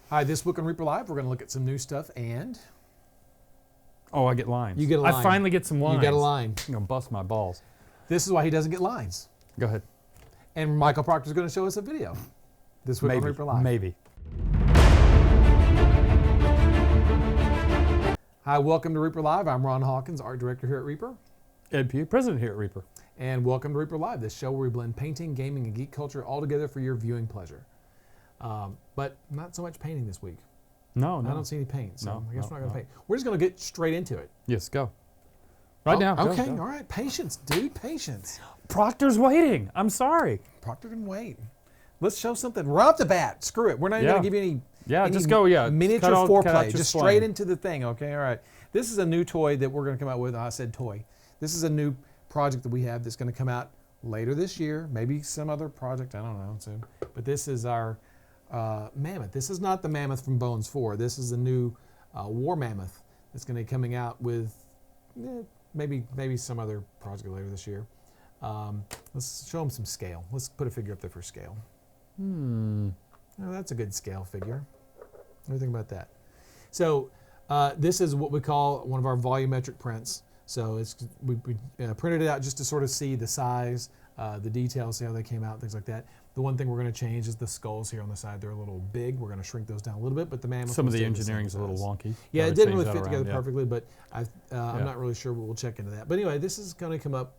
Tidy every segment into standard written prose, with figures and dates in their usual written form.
Hi, this week on Reaper Live, we're going to look at some new stuff and... Oh, I get lines. You get a line. I finally get some lines. You get a line. I'm going to bust my balls. This is why he doesn't get lines. Go ahead. And Michael Proctor is going to show us a video this week on Reaper Live. Maybe. Hi, welcome to Reaper Live. I'm Ron Hawkins, art director here at Reaper. Ed Pugh, president here at Reaper. And welcome to Reaper Live, this show where we blend painting, gaming, and geek culture all together for your viewing pleasure. But not so much painting this week. No. I don't see any paint, so I guess we're not going to no. paint. We're just going to get straight into it. Yes, go. Right now. Okay, Go. all right. Patience, dude, patience. Proctor's waiting. I'm sorry. Proctor can wait. Let's show something right off the bat. Screw it. We're not even going to give you any just go, miniature cut out foreplay. your Just flame. straight into the thing, okay? All right. This is a new toy that we're going to come out with. I said toy. This is a new project that we have that's going to come out later this year. Maybe some other project. I don't know. Soon. But this is our Mammoth. This is not the Mammoth from Bones 4. This is the new War Mammoth that's going to be coming out with maybe some other project later this year. Let's show them some scale. Let's put a figure up there for scale. Oh, that's a good scale figure. What do you think about that? So this is what we call one of our volumetric prints. So we printed it out just to sort of see the size, the details, see how they came out, things like that. The one thing we're going to change is the skulls here on the side. They're a little big. We're going to shrink those down a little bit, but the Mammoth... Some of the engineering is a little wonky. Yeah, it didn't really fit together perfectly, but I'm not really sure, but we'll check into that. But anyway, this is going to come up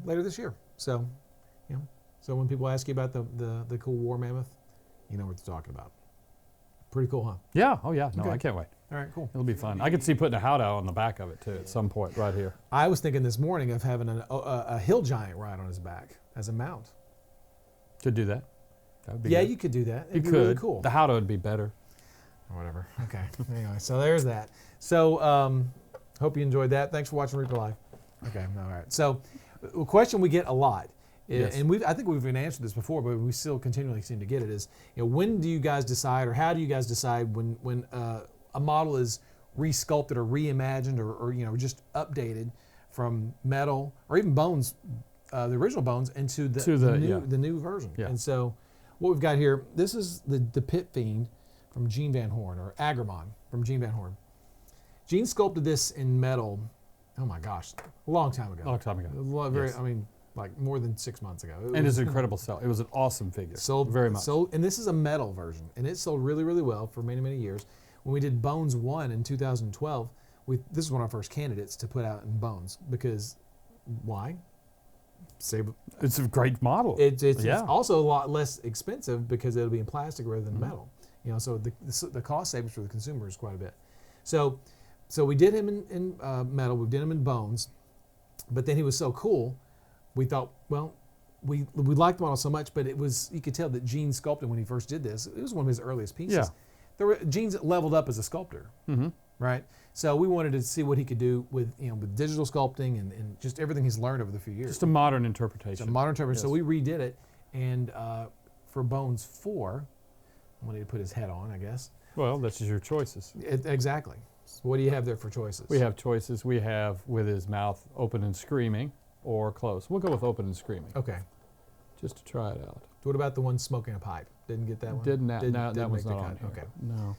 later this year. So, so when people ask you about the cool War Mammoth, you know what they're talking about. Pretty cool, huh? Yeah. Oh, yeah. No, Okay. I can't wait. All right, cool. It'll be fun. I could see putting a hout out on the back of it, too, at some point right here. I was thinking this morning of having a hill giant ride on his back as a mount. Could do that. That would be Yeah, good. you could do that. You It'd be could. really cool. The hout would be better. Or whatever. Okay. Anyway, so there's that. So hope you enjoyed that. Thanks for watching Reaper Live. Okay. All right. So a question we get a lot, and I think we've been answered this before, but we still continually seem to get it, is when do you guys decide, or how do you guys decide when a model is resculpted or reimagined or just updated from metal or even bones, the original bones, into the new version? Yeah. And so what we've got here, this is the Pit Fiend from Gene Van Horne, or Agribon from Gene Van Horne. Gene sculpted this in metal, oh my gosh, a long time ago. Yes. I mean, like more than 6 months ago. And it's an incredible sell. It was an awesome figure. Sold very much. And this is a metal version, and it sold really, really well for many, many years. When we did Bones 1 in 2012, this is one of our first candidates to put out in Bones, because why? It's a great model. It's also a lot less expensive because it'll be in plastic rather than metal. So the cost savings for the consumer is quite a bit. So we did him in metal, we did him in Bones, but then he was so cool, we thought, well, we liked the model so much, but you could tell that Gene sculpted when he first did this. It was one of his earliest pieces. Yeah. Gene's leveled up as a sculptor, right? So we wanted to see what he could do with digital sculpting and just everything he's learned over the few years. Just a modern interpretation. It's a modern interpretation. Yes. So we redid it, and for Bones 4, I wanted to put his head on, I guess. Well, that's just your choices. Exactly. So what do you have there for choices? We have choices. We have with his mouth open and screaming or closed. We'll go with open and screaming. Okay. Just to try it out. What about the one smoking a pipe? Didn't get that one? Didn't that was not on here. Okay. No.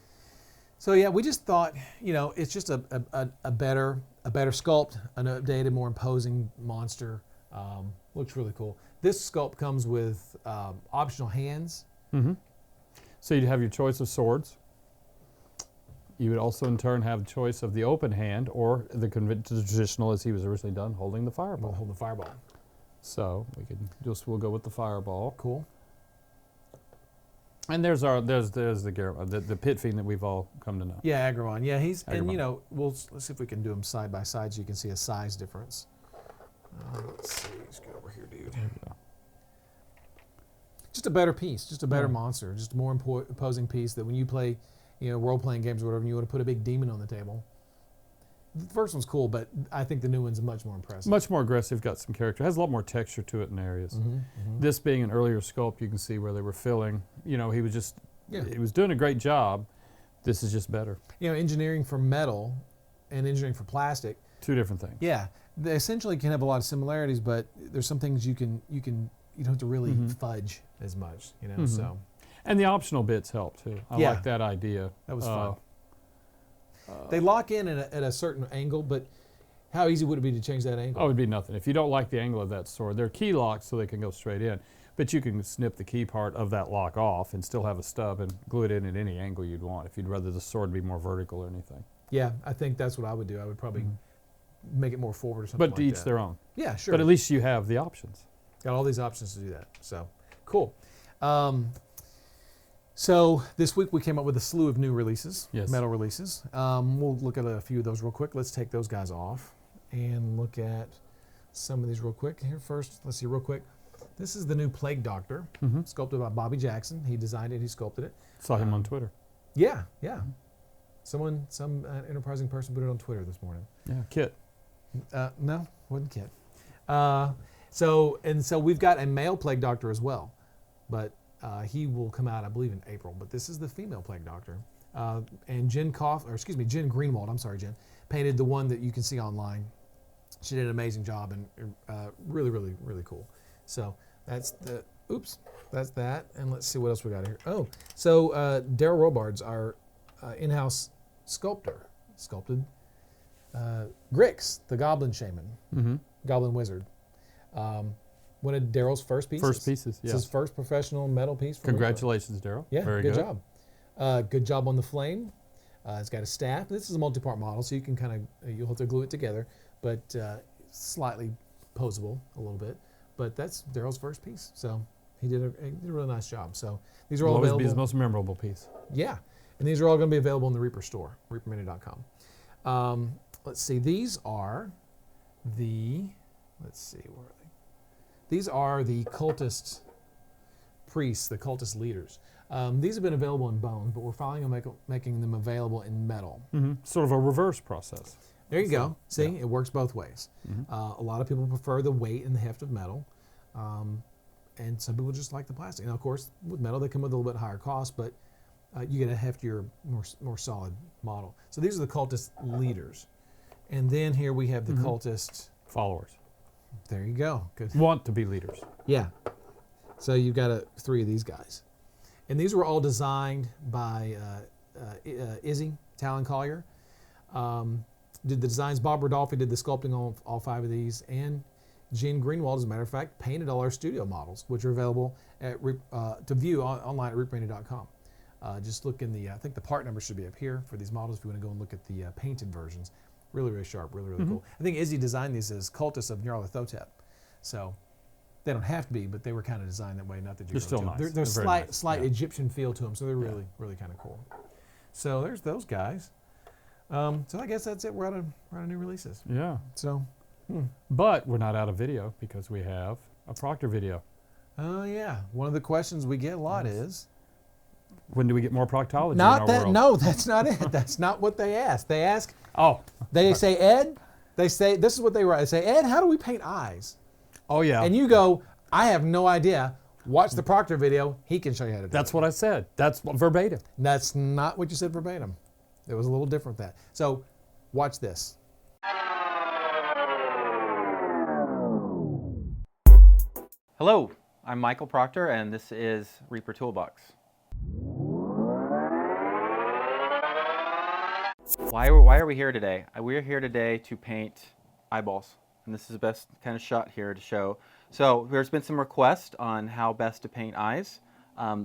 So yeah, we just thought, it's just a better sculpt, an updated, more imposing monster. Looks really cool. This sculpt comes with optional hands. So you'd have your choice of swords. You would also in turn have the choice of the open hand or the traditional, as he was originally done, holding the fireball. Holding the fireball. So we'll go with the fireball. Cool. And there's the Pit Fiend that we've all come to know. Yeah, Agribon. Yeah, Agribon. And let's see if we can do them side by side so you can see a size difference. Let's see. Let's get over here, dude. Just a better piece, just a better monster, just a more imposing piece that when you play, role-playing games or whatever, and you want to put a big demon on the table. The first one's cool, but I think the new one's much more impressive. Much more aggressive, got some character. Has a lot more texture to it in areas. This being an earlier sculpt, you can see where they were filling. He was doing a great job. This is just better. Engineering for metal and engineering for plastic. Two different things. Yeah, they essentially can have a lot of similarities, but there's some things you don't have to really fudge as much, So. And the optional bits help too. I Yeah. like that idea. That was fun. They lock in at a certain angle, but how easy would it be to change that angle? Oh, it'd be nothing. If you don't like the angle of that sword, they're key locked so they can go straight in. But you can snip the key part of that lock off and still have a stub and glue it in at any angle you'd want if you'd rather the sword be more vertical or anything. Yeah, I think that's what I would do. I would probably make it more forward or something But to like each that. their own. Yeah, sure. But at least you have the options. Got all these options to do that. So, cool. So this week we came up with a slew of new releases, Yes. metal releases. We'll look at a few of those real quick. Let's take those guys off and look at some of these real quick. Here first, let's see real quick. This is the new Plague Doctor, sculpted by Bobby Jackson. He designed it, he sculpted it. Saw him on Twitter. Yeah. Some enterprising person put it on Twitter this morning. Yeah, Kit. No, wasn't Kit. So we've got a male Plague Doctor as well, but he will come out, I believe, in April. But this is the female Plague Doctor, and Jen Greenwald. I'm sorry, Jen, painted the one that you can see online. She did an amazing job and really, really, really cool. So that's that. And let's see what else we got here. Oh, so Daryl Robards, our in-house sculptor, sculpted Grix, the Goblin Shaman, Goblin Wizard. One of Daryl's first pieces. First pieces, It's yeah. his first professional metal piece. For Congratulations, Daryl. Yeah, Very good job. Good job on the flame. It's got a staff. This is a multi-part model, so you can you'll have to glue it together, but slightly posable a little bit. But that's Daryl's first piece, so he did a really nice job. So these are all Will always available. be his most memorable piece. Yeah, and these are all going to be available in the Reaper store, reapermini.com. Let's see, these are the, where are they? These are the cultist priests, the cultist leaders. These have been available in bone, but we're finally making them available in metal. Sort of a reverse process. There you go. See, it works both ways. A lot of people prefer the weight and the heft of metal, and some people just like the plastic. Now, of course, with metal, they come with a little bit higher cost, but you get a heftier, more solid model. So these are the cultist leaders. And then here we have the cultist followers. There you go. Good. Want to be leaders. Yeah. So you've got 3 of these guys. And these were all designed by Izzy Talon Collier. Did the designs. Bob Rodolfi did the sculpting on all 5 of these. And Jen Greenwald, as a matter of fact, painted all our studio models, which are available to view online at reapermini.com. Just look in I think the part number should be up here for these models if you want to go and look at the painted versions. Really, really sharp, really, really cool. I think Izzy designed these as cultists of Nyarlathotep. So they don't have to be, but they were kind of designed that way. Not that They're still nice. They're very slight nice. Egyptian feel to them, so they're really, really kind of cool. So there's those guys. So I guess that's it. We're out of new releases. Yeah. So, But we're not out of video because we have a Proctor video. Oh yeah. One of the questions we get a lot is, when do we get more proctology in our world? No, that's not it. That's not what they ask. They ask. Oh. They say, Ed. They say, this is what they write. They say, Ed, how do we paint eyes? Oh yeah. And you go, I have no idea. Watch the Proctor video. He can show you how to do it. That's what I said. That's verbatim. That's not what you said verbatim. It was a little different than that. So watch this. Hello, I'm Michael Proctor, and this is Reaper Toolbox. Why are we here today? We're here today to paint eyeballs, and this is the best kind of shot here to show. So there's been some requests on how best to paint eyes.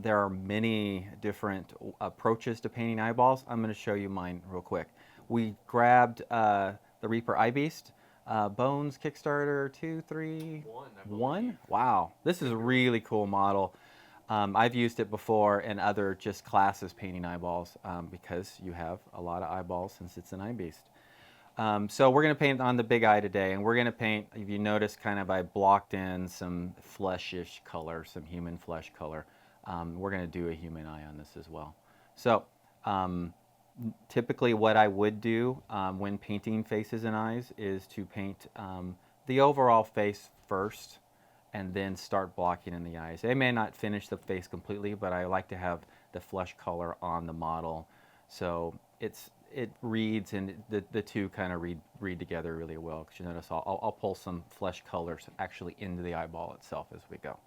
There are many different approaches to painting eyeballs. I'm going to show you mine real quick. We grabbed the Reaper Eye Beast. Bones Kickstarter 2, 3, 1. Wow, this is a really cool model. I've used it before in other just classes painting eyeballs because you have a lot of eyeballs since it's an eye beast. So we're going to paint on the big eye today, and we're going to paint, if you notice, kind of I blocked in some fleshish color, some human flesh color. We're going to do a human eye on this as well. So typically what I would do when painting faces and eyes is to paint the overall face first and then start blocking in the eyes. I may not finish the face completely, but I like to have the flesh color on the model, so it reads, and the two kind of read together really well. Because you notice I'll pull some flesh colors actually into the eyeball itself as we go.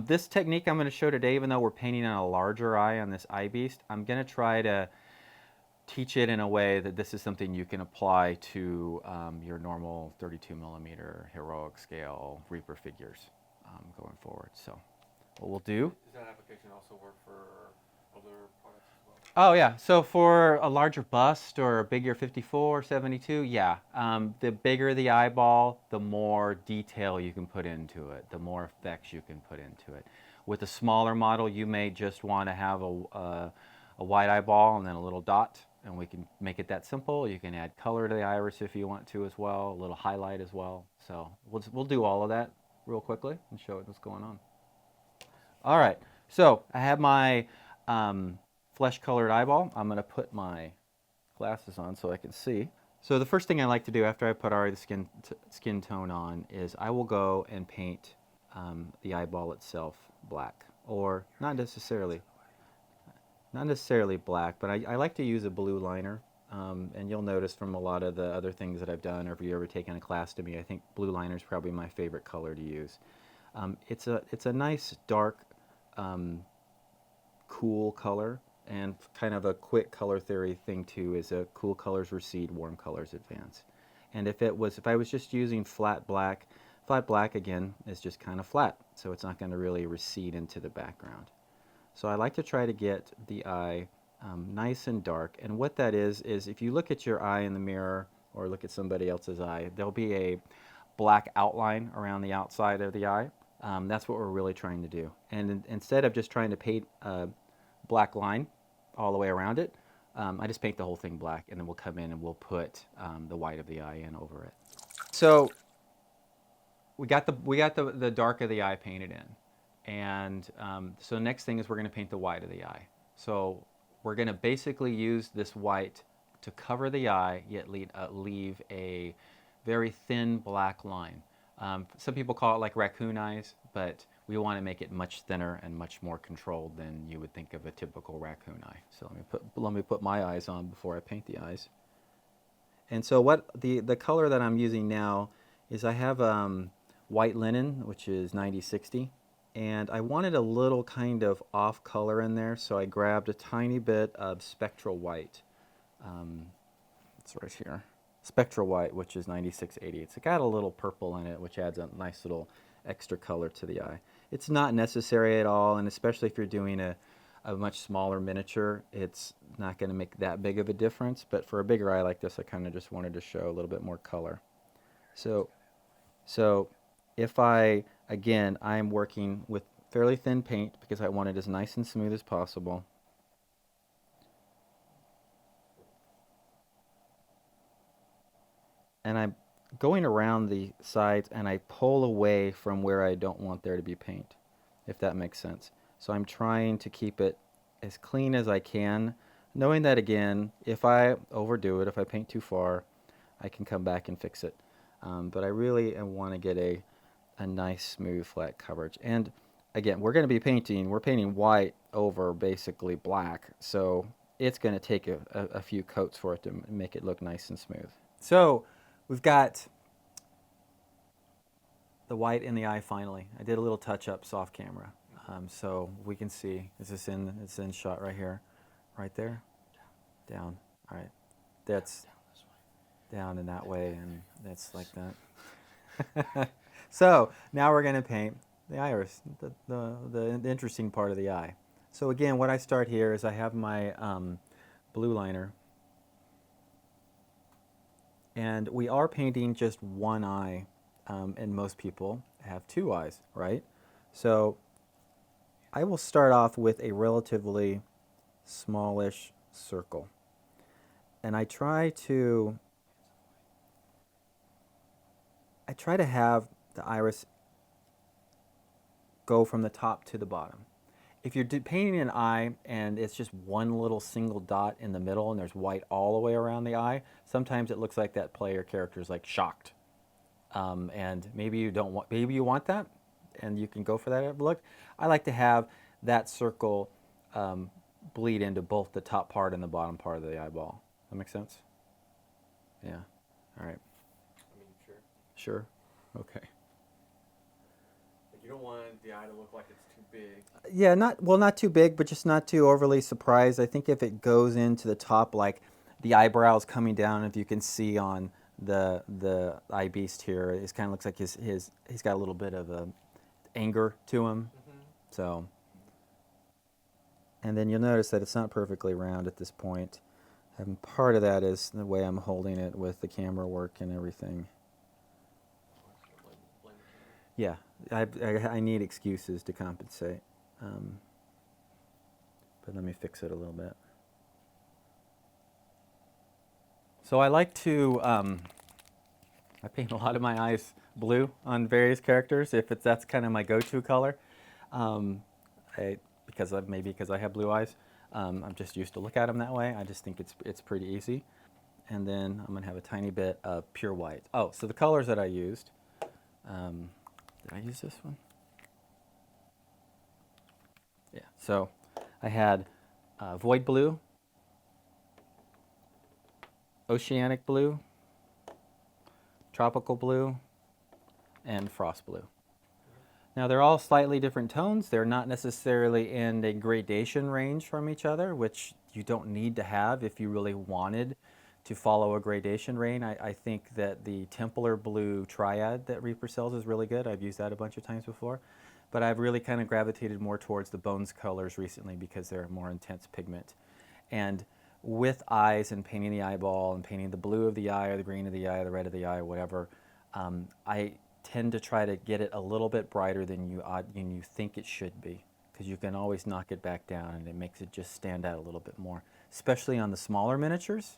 This technique I'm going to show today, even though we're painting on a larger eye on this eye beast, I'm going to try to teach it in a way that this is something you can apply to your normal 32 millimeter heroic scale Reaper figures going forward. So what we'll do. Does that application also work for other products as well? Oh yeah, so for a larger bust or a bigger 54, 72, yeah. The bigger the eyeball, the more detail you can put into it, the more effects you can put into it. With a smaller model, you may just want to have a white eyeball and then a little dot, and we can make it that simple. You can add color to the iris if you want to as well, a little highlight as well. So we'll do all of that real quickly and show it what's going on. All right, so I have my flesh-colored eyeball. I'm going to put my glasses on so I can see. So the first thing I like to do after I put already the skin tone on is I will go and paint the eyeball itself black, or not necessarily black, but I like to use a blue liner. And you'll notice from a lot of the other things that I've done, or if you've ever taken a class to me, I think blue liner is probably my favorite color to use. It's a nice dark, cool color, and kind of a quick color theory thing too is a cool colors recede, warm colors advance. And if I was just using flat black again is just kind of flat, so it's not going to really recede into the background. So I like to try to get the eye nice and dark, and what that is if you look at your eye in the mirror or look at somebody else's eye, there'll be a black outline around the outside of the eye. That's what we're really trying to do. And instead of just trying to paint a black line all the way around it, I just paint the whole thing black, and then we'll come in and we'll put the white of the eye in over it. So we got the dark of the eye painted in, and so next thing is we're going to paint the white of the eye. So we're going to basically use this white to cover the eye, yet leave a very thin black line. Some people call it like raccoon eyes, but we want to make it much thinner and much more controlled than you would think of a typical raccoon eye. So let me put my eyes on before I paint the eyes. And so what the color that I'm using now is I have white linen, which is 9060, and I wanted a little kind of off color in there, so I grabbed a tiny bit of Spectral White. It's right here. Spectral White, which is 9680. It's got a little purple in it, which adds a nice little extra color to the eye. It's not necessary at all, and especially if you're doing a much smaller miniature, it's not going to make that big of a difference. But for a bigger eye like this, I kind of just wanted to show a little bit more color. So if I'm working with fairly thin paint because I want it as nice and smooth as possible. And I'm going around the sides, and I pull away from where I don't want there to be paint, if that makes sense. So I'm trying to keep it as clean as I can, knowing that, again, if I overdo it, if I paint too far, I can come back and fix it. But I really want to get a nice, smooth, flat coverage. And again, we're painting white over basically black, so it's going to take a few coats for it to make it look nice and smooth. So we've got the white in the eye finally. I did a little touch-ups off camera, so we can see. It's in shot right here, right there, down. All right, that's down in that way, and that's like that. So now we're going to paint the iris, the interesting part of the eye. So again, what I start here is I have my blue liner. And we are painting just one eye, and most people have two eyes, right? So I will start off with a relatively smallish circle. And I try to have the iris go from the top to the bottom. If you're painting an eye and it's just one little single dot in the middle and there's white all the way around the eye, sometimes it looks like that player character is like shocked. And maybe you want that, and you can go for that look. I like to have that circle bleed into both the top part and the bottom part of the eyeball. That make sense? Yeah. All right. I mean, sure. Sure. Okay. Like don't want the eye to look like it's too big. Yeah, not too big, but just not too overly surprised. I think if it goes into the top, like the eyebrows coming down, if you can see on the eye beast here, it kind of looks like he's got a little bit of a anger to him. So, and then you'll notice that it's not perfectly round at this point. And part of that is the way I'm holding it with the camera work and everything. Yeah, I need excuses to compensate. But let me fix it a little bit. So I like to, I paint a lot of my eyes blue on various characters, that's kind of my go-to color. Because I have blue eyes. I'm just used to look at them that way. I just think it's pretty easy. And then I'm gonna have a tiny bit of pure white. Oh, so the colors that I used, did I use this one? Yeah, so I had void blue, oceanic blue, tropical blue, and frost blue. Now they're all slightly different tones. They're not necessarily in a gradation range from each other, which you don't need to have if you really wanted to follow a gradation range. I think that the Templar blue triad that Reaper sells is really good. I've used that a bunch of times before. But I've really kind of gravitated more towards the Bones colors recently because they're a more intense pigment. And with eyes and painting the eyeball and painting the blue of the eye or the green of the eye or the red of the eye or whatever, I tend to try to get it a little bit brighter than you think it should be, because you can always knock it back down and it makes it just stand out a little bit more, especially on the smaller miniatures.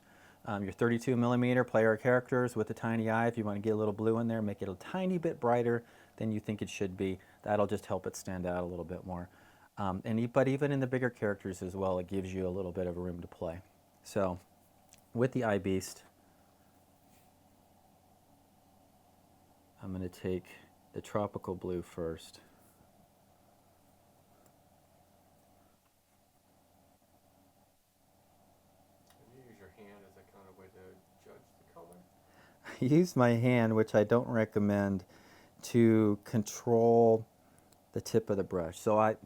Your 32 millimeter player characters with a tiny eye, if you want to get a little blue in there, make it a tiny bit brighter than you think it should be. That'll just help it stand out a little bit more. But even in the bigger characters as well, it gives you a little bit of room to play. So with the eye beast, I'm going to take the tropical blue first. You use your hand as a kind of way to judge the color? I use my hand, which I don't recommend, to control the tip of the brush. So I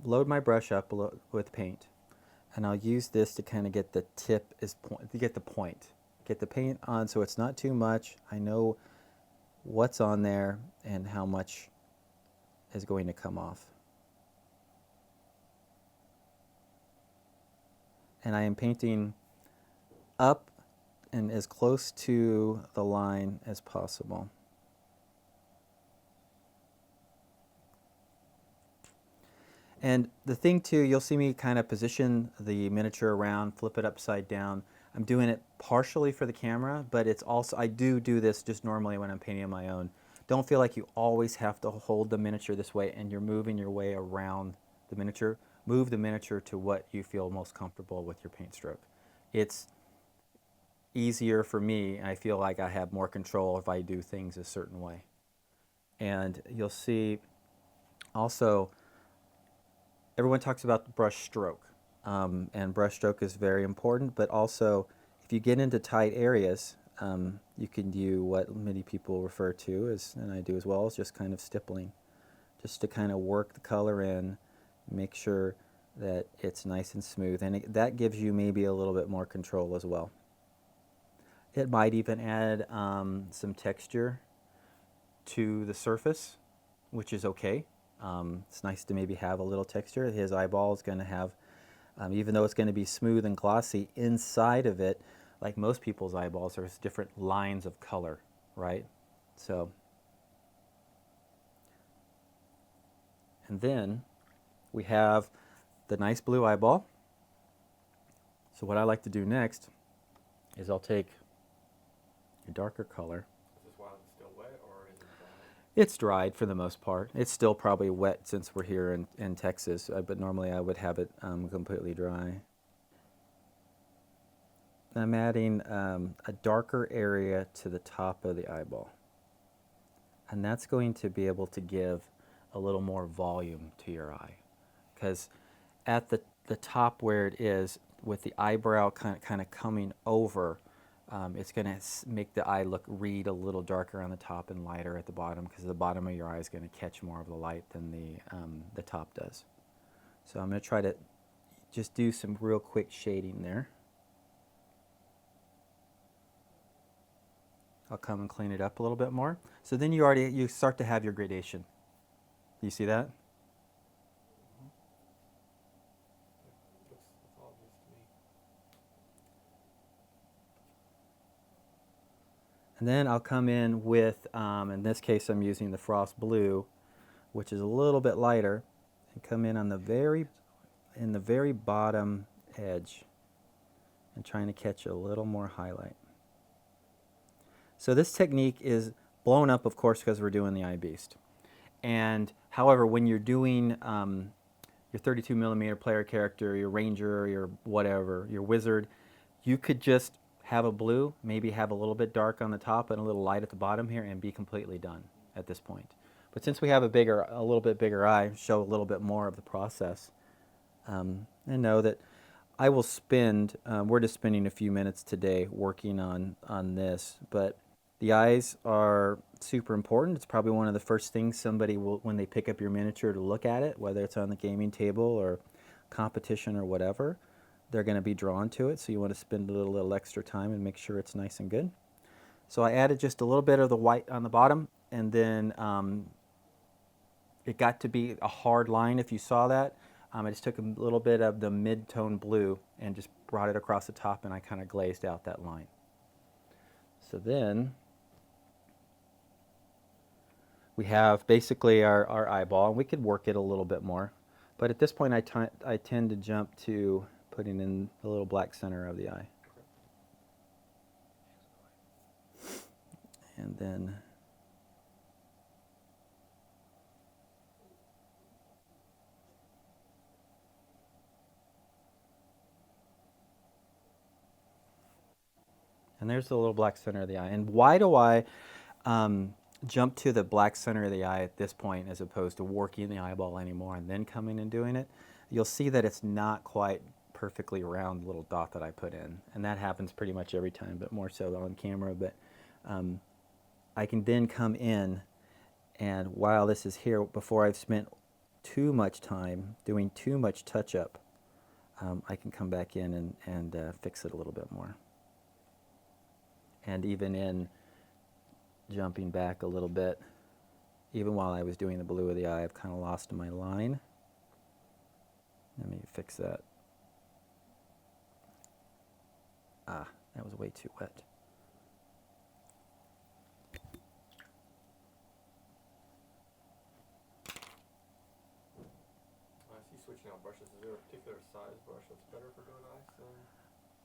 load my brush up with paint, and I'll use this to kind of get the tip to get the point. Get the paint on so it's not too much. I know what's on there and how much is going to come off. And I am painting up and as close to the line as possible. And the thing too, you'll see me kind of position the miniature around, flip it upside down. I'm doing it partially for the camera, but it's also, I do this just normally when I'm painting on my own. Don't feel like you always have to hold the miniature this way and you're moving your way around the miniature. Move the miniature to what you feel most comfortable with your paint stroke. It's easier for me, and I feel like I have more control if I do things a certain way. And you'll see also, everyone talks about the brush stroke, and brush stroke is very important, but also if you get into tight areas, you can do what many people refer to as, and I do as well, is just kind of stippling, just to kind of work the color in, make sure that it's nice and smooth, and that gives you maybe a little bit more control as well. It might even add some texture to the surface, which is okay. It's nice to maybe have a little texture. His eyeball is going to have, even though it's going to be smooth and glossy, inside of it, like most people's eyeballs, there's different lines of color, right? So, and then we have the nice blue eyeball. So what I like to do next is I'll take a darker color. Is this while it's still wet, or is it dry? It's dried for the most part. It's still probably wet since we're here in Texas, but normally I would have it completely dry. I'm adding a darker area to the top of the eyeball. And that's going to be able to give a little more volume to your eye. Because at the top where it is, with the eyebrow kind of coming over, it's going to make the eye read a little darker on the top and lighter at the bottom, because the bottom of your eye is going to catch more of the light than the top does. So I'm going to try to just do some real quick shading there. I'll come and clean it up a little bit more. So then you start to have your gradation. You see that? And then I'll come in with, in this case I'm using the Frost Blue, which is a little bit lighter, and come in on the very bottom edge and trying to catch a little more highlight. So this technique is blown up, of course, because we're doing the Eye Beast. And however, when you're doing your 32mm player character, your ranger, your whatever, your wizard, you could just have a blue, maybe have a little bit dark on the top and a little light at the bottom here, and be completely done at this point. But since we have a little bit bigger eye, show a little bit more of the process, and know that I will spend, we're just spending a few minutes today working on this, but the eyes are super important. It's probably one of the first things somebody will, when they pick up your miniature, to look at it, whether it's on the gaming table or competition or whatever. They're going to be drawn to it, so you want to spend a little extra time and make sure it's nice and good. So I added just a little bit of the white on the bottom, and then it got to be a hard line if you saw that. I just took a little bit of the mid-tone blue and just brought it across the top, and I kind of glazed out that line. So then we have basically our eyeball, and we could work it a little bit more. But at this point I tend to jump to putting in the little black center of the eye. And then there's the little black center of the eye. And why do I jump to the black center of the eye at this point as opposed to working the eyeball anymore and then coming and doing it? You'll see that it's not quite perfectly round little dot that I put in, and that happens pretty much every time, but more so on camera. But I can then come in, and while this is here, before I've spent too much time doing too much touch-up, I can come back in and fix it a little bit more. And even in jumping back a little bit, even while I was doing the blue of the eye, I've kind of lost my line. Let me fix that. That was way too wet. I see switching out brushes. Is there a particular size brush that's better for doing eyes?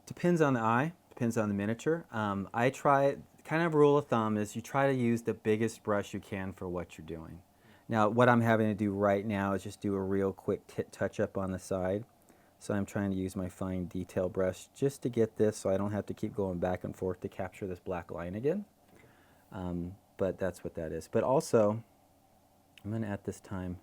Depends on the eye, depends on the miniature. I try, kind of rule of thumb is you try to use the biggest brush you can for what you're doing. Now what I'm having to do right now is just do a real quick touch up on the side. So I'm trying to use my fine detail brush just to get this so I don't have to keep going back and forth to capture this black line again. But that's what that is. But also, I'm going to at this time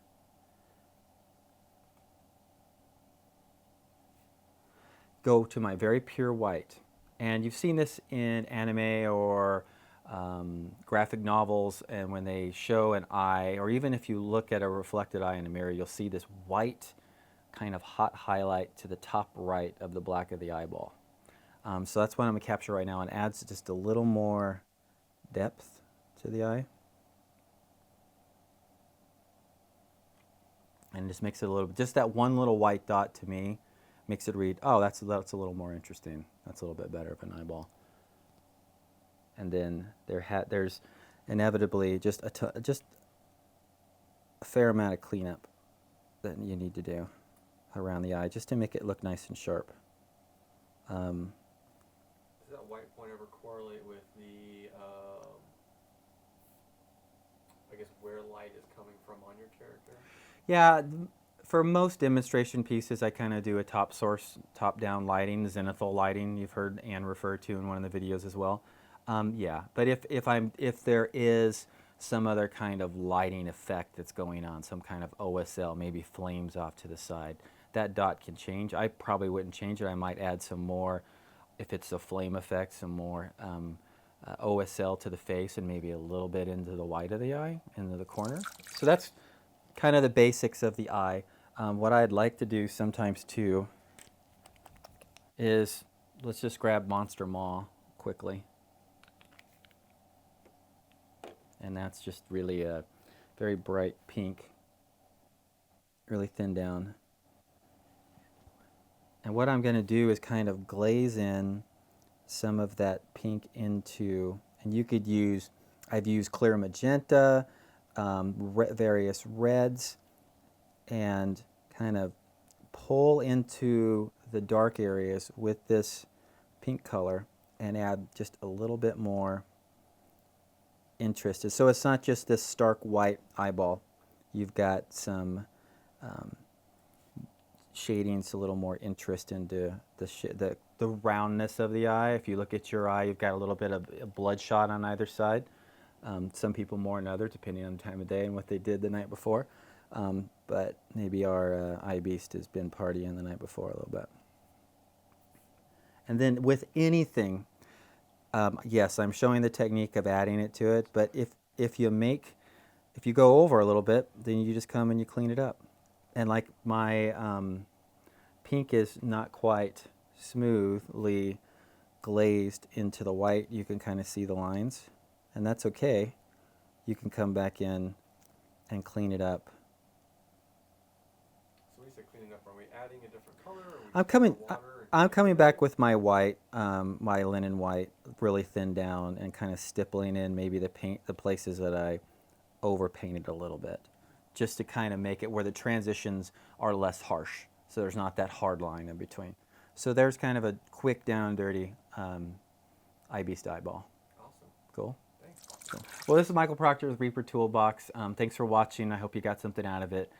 go to my very pure white. And you've seen this in anime or graphic novels, and when they show an eye, or even if you look at a reflected eye in a mirror, you'll see this white kind of hot highlight to the top right of the black of the eyeball. So that's what I'm going to capture right now, and adds just a little more depth to the eye. And just makes it a little, just that one little white dot to me makes it read, oh, that's a little more interesting. That's a little bit better of an eyeball. And then there's inevitably just a fair amount of cleanup that you need to do around the eye just to make it look nice and sharp. Does that white point ever correlate with the, I guess, where light is coming from on your character? Yeah, for most demonstration pieces, I kind of do a top-down lighting, zenithal lighting. You've heard Anne refer to in one of the videos as well. Yeah, but if there is some other kind of lighting effect that's going on, some kind of OSL, maybe flames off to the side, that dot can change. I probably wouldn't change it. I might add some more if it's a flame effect, some more OSL to the face and maybe a little bit into the white of the eye, into the corner. So that's kind of the basics of the eye. What I'd like to do sometimes too is, let's just grab Monster Maw quickly. And that's just really a very bright pink, really thin down. And what I'm going to do is kind of glaze in some of that pink into, and you could use, I've used clear magenta, various reds, and kind of pull into the dark areas with this pink color and add just a little bit more interest. So it's not just this stark white eyeball. You've got some shadings, a little more interest into the roundness of the eye. If you look at your eye, you've got a little bit of bloodshot on either side. Some people more than others, depending on the time of day and what they did the night before. But maybe our eye beast has been partying the night before a little bit. And then with anything, yes, I'm showing the technique of adding it to it, but if you go over a little bit, then you just come and you clean it up. And like my pink is not quite smoothly glazed into the white, you can kind of see the lines, and that's okay. You can come back in and clean it up. So when you say cleaning up, are we adding a different color? Or are we I'm just coming. water and I'm coming back with my white, my linen white, really thin down, and kind of stippling in maybe the places that I overpainted a little bit, just to kind of make it where the transitions are less harsh, so there's not that hard line in between. So there's kind of a quick down and dirty eye beast eyeball. Awesome. Cool. Thanks. Cool. Well, this is Michael Proctor with Reaper Toolbox. Thanks for watching. I hope you got something out of it.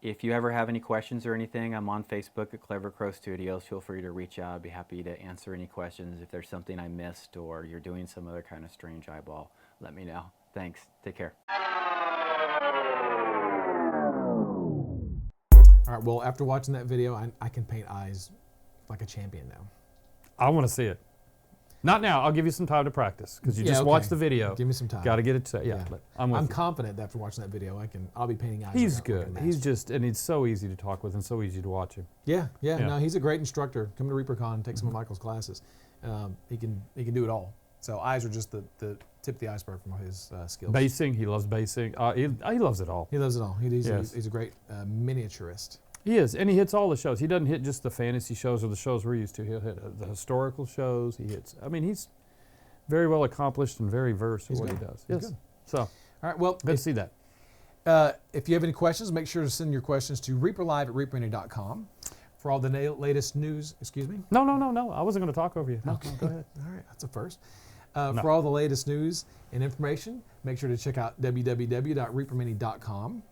If you ever have any questions or anything, I'm on Facebook at Clever Crow Studios. Feel free to reach out. I'd be happy to answer any questions. If there's something I missed or you're doing some other kind of strange eyeball, let me know. Thanks. Take care. All right, well, after watching that video, I can paint eyes like a champion now. I want to see it. Not now. I'll give you some time to practice because you just okay. watched the video. Give me some time. Got to get it set. Yeah, Yeah. but I'm with I'm you. confident that after watching that video, I'll be painting eyes. He's like a good. master. He's just, and he's so easy to talk with and so easy to watch him. Yeah. Yeah. No, he's a great instructor. Come to ReaperCon, take some of Michael's classes. He can do it all. So eyes are just the tip of the iceberg from his skills. Basing, he loves basing. He loves it all. He loves it all. He's Yes. a great miniaturist. He is, and he hits all the shows. He doesn't hit just the fantasy shows or the shows we're used to. He'll hit the historical shows. He hits. I mean, he's very well accomplished and very versed at what he does. He's Yes. good. So All right. Well, good to see that. if you have any questions, make sure to send your questions to reaperlive@reaperlive.com. For all the latest news, excuse me. No. I wasn't going to talk over you. No, Okay. go ahead. All right, that's a first. No. For all the latest news and information, make sure to check out www.reapermini.com.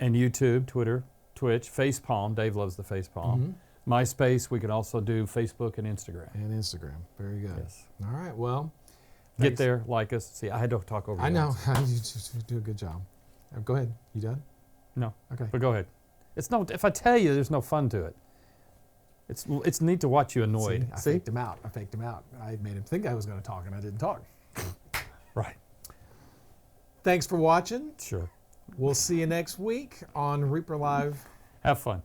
And YouTube, Twitter, Twitch, Facepalm. Dave loves the Facepalm. MySpace. We can also do Facebook and Instagram. And Instagram. Very good. Yes. All right. Well, Get thanks. there, like us. See, I had to talk over you. I know. once. You just do a good job. Go ahead. You done? No. Okay. But go ahead. It's no. If I tell you, there's no fun to it. It's neat to watch you annoyed. I faked him out. I made him think I was going to talk, and I didn't talk. Right. Thanks for watching. Sure. We'll see you next week on Reaper Live. Have fun.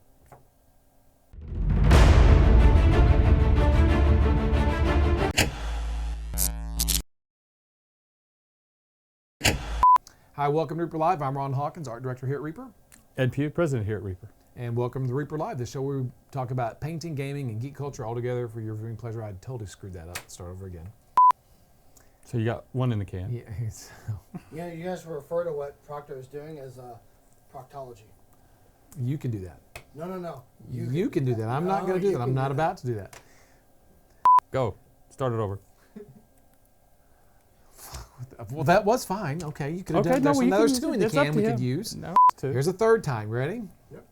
Hi, welcome to Reaper Live. I'm Ron Hawkins, art director here at Reaper. Ed Pugh, president here at Reaper. And welcome to Reaper Live, the show where we talk about painting, gaming, and geek culture all together for your viewing pleasure. I totally screwed that up. Start over again. So you got one in the can. Yeah, Yeah, you guys refer to what Proctor is doing as proctology. you can do that. No. You can do that. I'm not No, going to do you that. I'm can not do about to do that. Go. Start it over. Well, that was fine. Okay, you could have Okay, done. no, There's you can another use two it. in the It's up can to we you. could use. No, two. Here's a third time. Ready? Yep.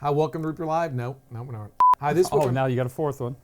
Hi, welcome to Reaper Live. No, we're not. Hi, this Oh, one. now you got a fourth one.